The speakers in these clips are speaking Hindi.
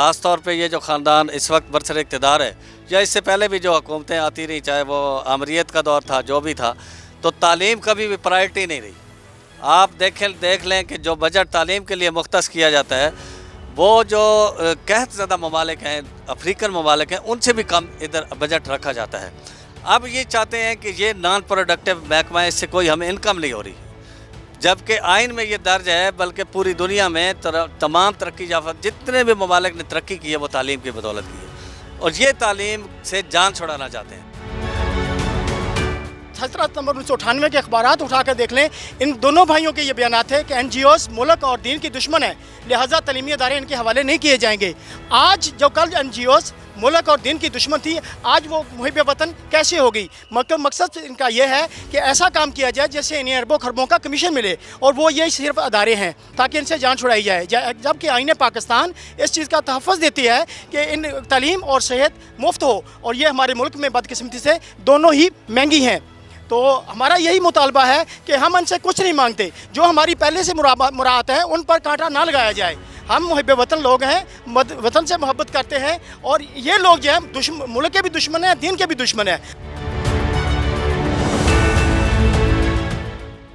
ख़ास तौर पे ये जो ख़ानदान इस वक्त बरसर इक़्तिदार है या इससे पहले भी जो हुकूमतें आती रही, चाहे वो आमरीत का दौर था, जो भी था, तो तालीम कभी भी प्रायोरिटी नहीं रही। आप देख लें कि जो बजट तालीम के लिए मुख्तस किया जाता है, वो जो कहत ज़्यादा ममालिक हैं, अफ्रीकन ममालिक हैं, उनसे भी कम इधर बजट रखा जाता है। अब ये चाहते हैं कि ये नॉन प्रोडक्टिव महकमा है, इससे कोई हमें इनकम नहीं हो रही, जबकि आइन में ये दर्ज है, बल्कि पूरी दुनिया में तमाम तरक्की याफ्ता जितने भी ममालिक ने तरक्की की है वो तालीम की बदौलत की है, और ये तालीम से जान छुड़ाना चाहते हैं। 17 नंबर 1998 के अखबारात उठा कर देख लें, इन दोनों भाइयों के ये बयान थे कि NGOs मुल्क और दीन की दुश्मन है, लिहाजा तलीमी अदारे इनके हवाले नहीं किए जाएंगे। आज जो कल NGOs मुल्क और दीन की दुश्मन थी, आज वो मुहिब वतन कैसे हो गई? मकसद इनका यह है कि ऐसा काम किया जाए जिससे इन्हें अरबों खरबों का कमीशन मिले, और वो ये सिर्फ अदारे हैं ताकि इनसे जान छुड़ाई जाए, जबकि आईन पाकिस्तान इस चीज़ का तहफ़्फ़ुज़ देती है कि इन तालीम और सेहत मुफ्त हो, और ये हमारे मुल्क में बदकिस्मती से दोनों ही महंगी हैं। तो हमारा यही मुतालबा है कि हम उनसे कुछ नहीं मांगते, जो हमारी पहले से मुराद है उन पर कांटा ना लगाया जाए। हम मुहिब वतन लोग हैं, वतन से मोहब्बत करते हैं, और ये लोग जो है मुल्क के भी दुश्मन हैं, दीन के भी दुश्मन हैं।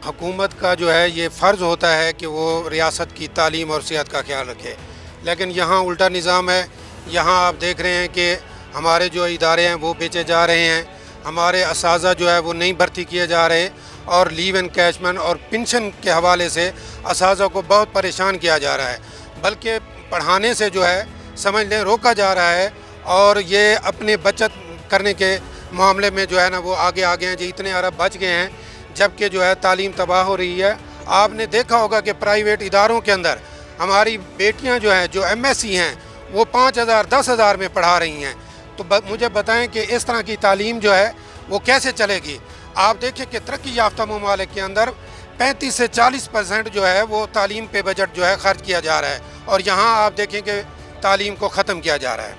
हुकूमत का जो है ये फ़र्ज़ होता है कि वो रियासत की तालीम और सेहत का ख्याल रखे, लेकिन यहाँ उल्टा निज़ाम है। यहाँ आप देख रहे हैं कि हमारे जो इदारे हैं वो बेचे जा रहे हैं, हमारे असाज़ा जो है वो नहीं भर्ती किए जा रहे, और लीव एनकैशमेंट और पेंशन के हवाले से असाज़ा को बहुत परेशान किया जा रहा है, बल्कि पढ़ाने से जो है समझ लें रोका जा रहा है, और ये अपने बचत करने के मामले में जो है ना वो आगे हैं, जो इतने अरब बच गए हैं, जबकि जो है तालीम तबाह हो रही है। आपने देखा होगा कि प्राइवेट इदारों के अंदर हमारी बेटियां जो हैं, जो MSc हैं, वो 5,000 10,000 में पढ़ा रही हैं। तो मुझे बताएं कि इस तरह की तालीम जो है वो कैसे चलेगी? आप देखें कि तरक्की याफ्ता ममालिक के अंदर 35 से 40% जो है वो तालीम पे बजट जो है खर्च किया जा रहा है, और यहाँ आप देखें कि तालीम को ख़त्म किया जा रहा है।